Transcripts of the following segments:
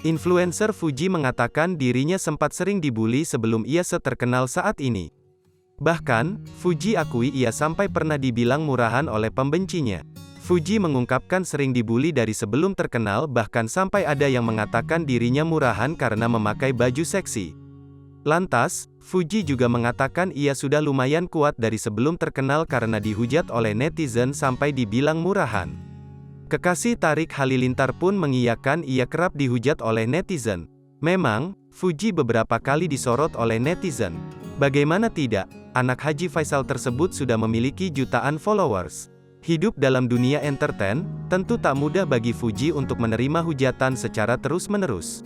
Influencer Fuji mengatakan dirinya sempat sering dibully sebelum ia terkenal saat ini. Bahkan, Fuji akui ia sampai pernah dibilang murahan oleh pembencinya. Fuji mengungkapkan sering dibully dari sebelum terkenal, bahkan sampai ada yang mengatakan dirinya murahan karena memakai baju seksi. Lantas, Fuji juga mengatakan ia sudah lumayan kuat dari sebelum terkenal karena dihujat oleh netizen sampai dibilang murahan. Kekasih Tarik Halilintar pun mengiyakan ia kerap dihujat oleh netizen. Memang, Fuji beberapa kali disorot oleh netizen. Bagaimana tidak, anak Haji Faisal tersebut sudah memiliki jutaan followers. Hidup dalam dunia entertain, tentu tak mudah bagi Fuji untuk menerima hujatan secara terus-menerus.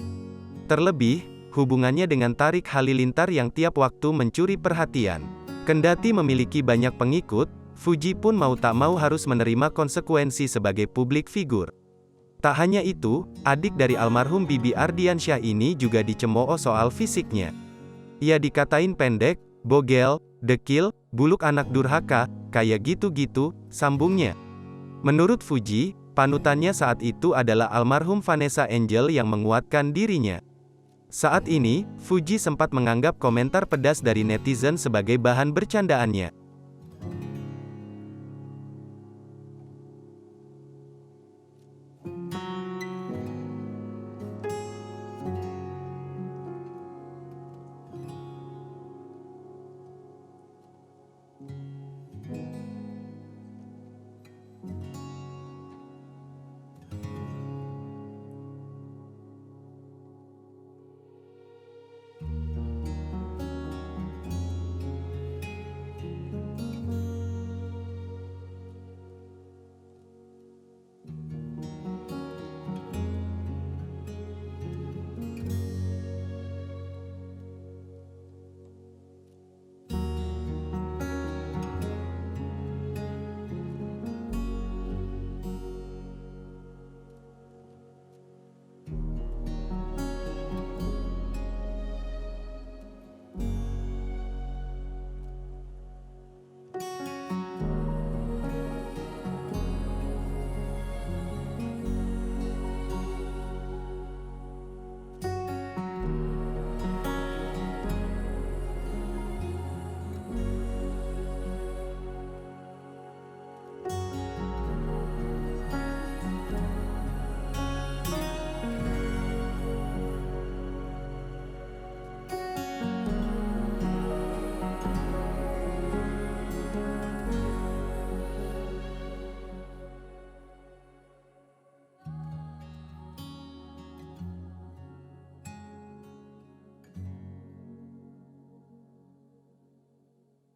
Terlebih, hubungannya dengan Tarik Halilintar yang tiap waktu mencuri perhatian. Kendati memiliki banyak pengikut, Fuji pun mau tak mau harus menerima konsekuensi sebagai publik figur. Tak hanya itu, adik dari almarhum Bibi Ardiansyah ini juga dicemooh soal fisiknya. Ia dikatain pendek, bogel, dekil, buluk anak durhaka, kayak gitu-gitu, sambungnya. Menurut Fuji, panutannya saat itu adalah almarhum Vanessa Angel yang menguatkan dirinya. Saat ini, Fuji sempat menganggap komentar pedas dari netizen sebagai bahan bercandaannya.